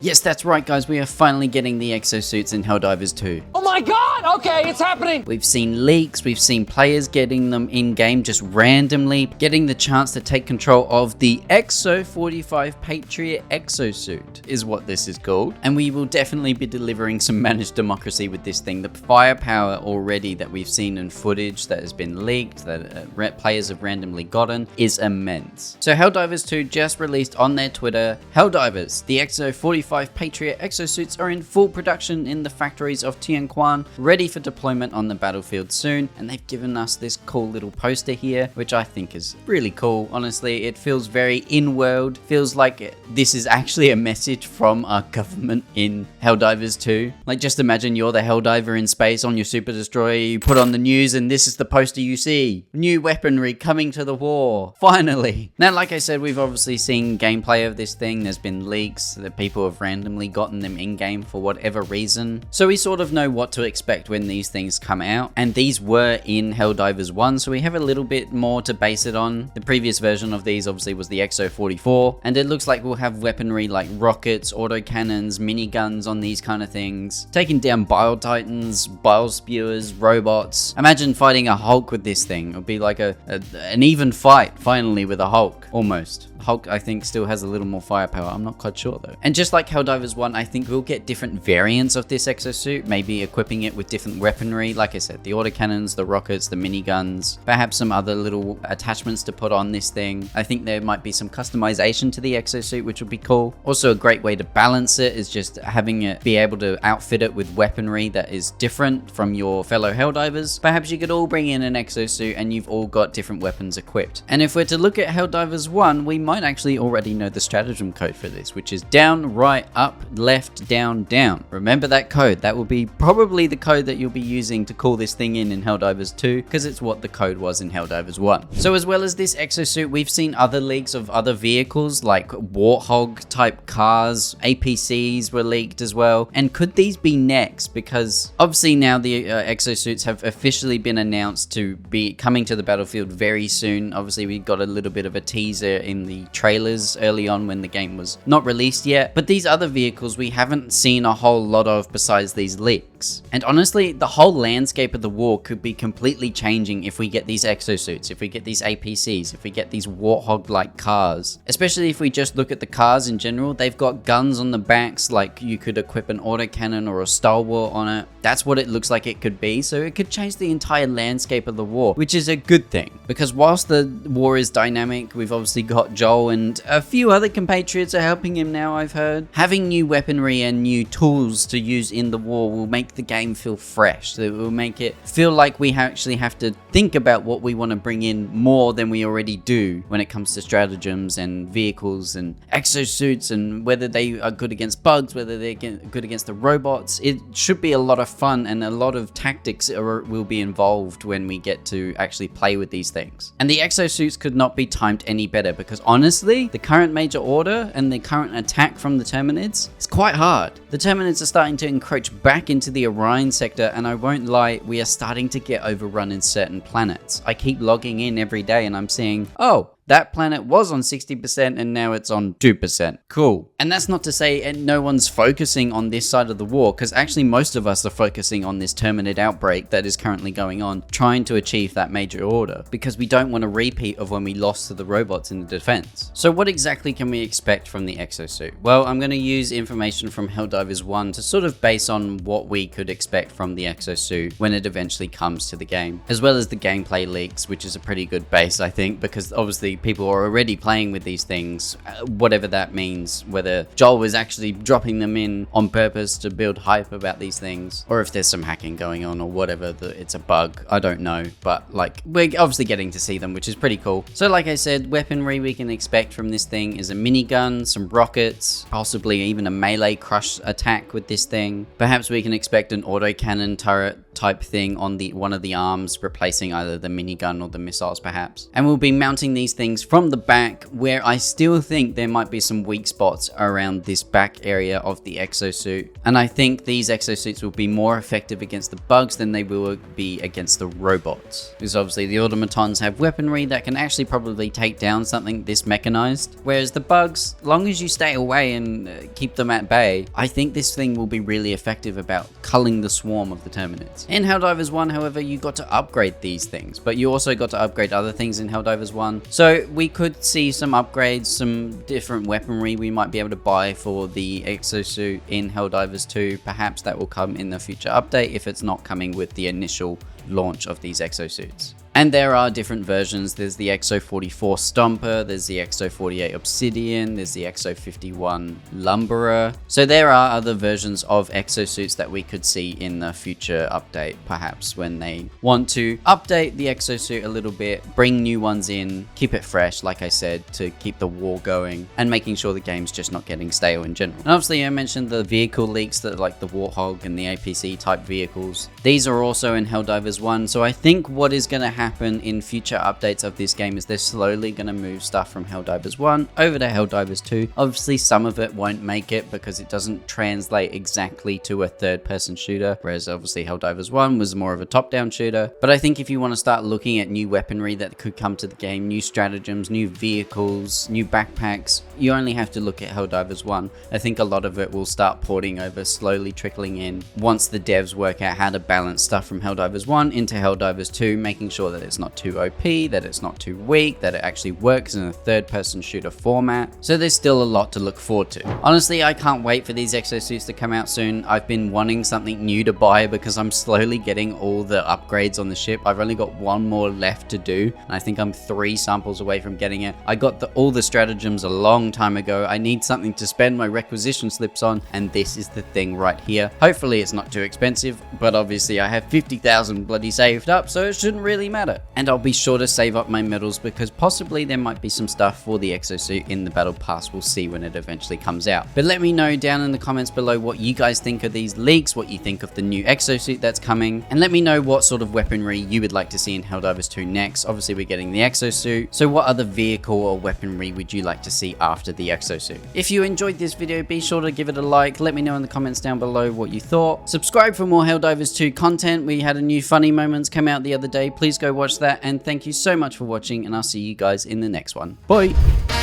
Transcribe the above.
Yes, that's right guys, we are finally getting the Exosuits in Helldivers 2. Oh my god, okay, it's happening! We've seen leaks, we've seen players getting them in-game just randomly, getting the chance to take control of the Exo-45 Patriot Exosuit is what this is called. And we will definitely be delivering some managed democracy with this thing. The firepower already that we've seen in footage that has been leaked, that players have randomly gotten, is immense. So Helldivers 2 just released on their Twitter, Helldivers, the Exo-45 Patriot Exosuits are in full production in the factories of Tianquan, ready for deployment on the battlefield soon, and they've given us this cool little poster here, which I think is really cool. Honestly, it feels very in-world, feels like this is actually a message from our government in Helldivers 2. Like, just imagine you're the Helldiver in space on your super destroyer, you put on the news and this is the poster you see. New weaponry coming to the war, finally. Now, like I said, we've obviously seen gameplay of this thing, there's been leaks that people have randomly gotten them in-game for whatever reason. So we sort of know what to expect when these things come out. And these were in Helldivers 1, so we have a little bit more to base it on. The previous version of these obviously was the Exo-44, and it looks like we'll have weaponry like rockets, autocannons, miniguns on these kind of things. Taking down bile titans, bile spewers, robots. Imagine fighting a Hulk with this thing. It would be like an even fight, finally, with a Hulk, almost. Hulk, I think, still has a little more firepower. I'm not quite sure, though. And just like Helldivers 1, I think we'll get different variants of this exosuit, maybe equipping it with different weaponry. Like I said, the autocannons, the rockets, the miniguns, perhaps some other little attachments to put on this thing. I think there might be some customization to the exosuit, which would be cool. Also, a great way to balance it is just having it be able to outfit it with weaponry that is different from your fellow Helldivers. Perhaps you could all bring in an exosuit and you've all got different weapons equipped. And if we're to look at Helldivers 1, we might actually already know the stratagem code for this, which is down, right, up, left, down, down. Remember that code. That will be probably the code that you'll be using to call this thing in Helldivers 2, because it's what the code was in Helldivers 1. So as well as this exosuit, we've seen other leaks of other vehicles like Warthog type cars, APCs were leaked as well. And could these be next? Because obviously now the exosuits have officially been announced to be coming to the battlefield very soon. Obviously we got a little bit of a teaser in the trailers early on when the game was not released yet, but these other vehicles we haven't seen a whole lot of besides these leaks. And honestly, the whole landscape of the war could be completely changing if we get these exosuits, if we get these APCs, if we get these Warthog-like cars. Especially if we just look at the cars in general, they've got guns on the backs, like you could equip an autocannon or a stalwart on it. That's what it looks like it could be, so it could change the entire landscape of the war, which is a good thing. Because whilst the war is dynamic, we've obviously got Joel and a few other compatriots are helping him now, I've heard. Having new weaponry and new tools to use in the war will make the game feel fresh. It will make it feel like we actually have to think about what we want to bring in more than we already do when it comes to stratagems and vehicles and exosuits, and whether they are good against bugs, whether they're good against the robots. It should be a lot of fun, and a lot of tactics will be involved when we get to actually play with these things. And the exosuits could not be timed any better, because honestly, the current major order and the current attack from the Terminids is quite hard. The Terminids are starting to encroach back into the Orion sector, and I won't lie, we are starting to get overrun in certain planets. I keep logging in every day and I'm seeing, oh, that planet was on 60% and now it's on 2%. Cool. And that's not to say no one's focusing on this side of the war, because actually most of us are focusing on this Terminid outbreak that is currently going on, trying to achieve that major order, because we don't want a repeat of when we lost to the robots in the defense. So what exactly can we expect from the exosuit? Well, I'm going to use information from Helldivers 1 to sort of base on what we could expect from the exosuit when it eventually comes to the game, as well as the gameplay leaks, which is a pretty good base, I think, because obviously people are already playing with these things, whatever that means, whether Joel was actually dropping them in on purpose to build hype about these things, or if there's some hacking going on or whatever, it's a bug, I don't know, but like, we're obviously getting to see them, which is pretty cool. So like I said, weaponry we can expect from this thing is a minigun, some rockets, possibly even a melee crush attack with this thing. Perhaps we can expect an autocannon turret type thing on the one of the arms, replacing either the minigun or the missiles perhaps. And we'll be mounting these things from the back, where I still think there might be some weak spots around this back area of the exosuit. And I think these exosuits will be more effective against the bugs than they will be against the robots. Because obviously the automatons have weaponry that can actually probably take down something this mechanized. Whereas the bugs, long as you stay away and keep them at bay, I think this thing will be really effective about culling the swarm of the Terminids. In Helldivers 1, however, you got to upgrade these things, but you also got to upgrade other things in Helldivers 1. So we could see some upgrades, some different weaponry we might be able to buy for the exosuit in Helldivers 2. Perhaps that will come in the future update if it's not coming with the initial launch of these exosuits. And there are different versions. There's the Exo 44 Stomper, there's the Exo 48 Obsidian, there's the Exo 51 Lumberer. So there are other versions of exosuits that we could see in the future update, perhaps when they want to update the exosuit a little bit, bring new ones in, keep it fresh, like I said, to keep the war going and making sure the game's just not getting stale in general. And obviously I mentioned the vehicle leaks that like the Warthog and the APC type vehicles. These are also in Helldivers 1, so I think what is going to happen in future updates of this game is they're slowly going to move stuff from Helldivers 1 over to Helldivers 2. Obviously some of it won't make it because it doesn't translate exactly to a third-person shooter, whereas obviously Helldivers 1 was more of a top-down shooter. But I think if you want to start looking at new weaponry that could come to the game, new stratagems, new vehicles, new backpacks, you only have to look at Helldivers 1. I think a lot of it will start porting over, slowly trickling in once the devs work out how to balance stuff from Helldivers 1 into Helldivers 2, making sure that it's not too OP, that it's not too weak, that it actually works in a third-person shooter format. So there's still a lot to look forward to. Honestly, I can't wait for these exosuits to come out soon. I've been wanting something new to buy because I'm slowly getting all the upgrades on the ship. I've only got one more left to do, and I think I'm 3 samples away from getting it. I got all the stratagems a long time ago. I need something to spend my requisition slips on, and this is the thing right here. Hopefully it's not too expensive, but obviously I have 50,000 bloody saved up, so it shouldn't really matter. And I'll be sure to save up my medals because possibly there might be some stuff for the exosuit in the battle pass. We'll see when it eventually comes out. But let me know down in the comments below what you guys think of these leaks, what you think of the new exosuit that's coming, and let me know what sort of weaponry you would like to see in Helldivers 2 next. Obviously we're getting the exosuit, so what other vehicle or weaponry would you like to see after the exosuit? If you enjoyed this video, be sure to give it a like. Let me know in the comments down below what you thought. Subscribe for more Helldivers 2 content. We had a new funny moments come out the other day. Please go watch that, and thank you so much for watching, and I'll see you guys in the next one. Bye!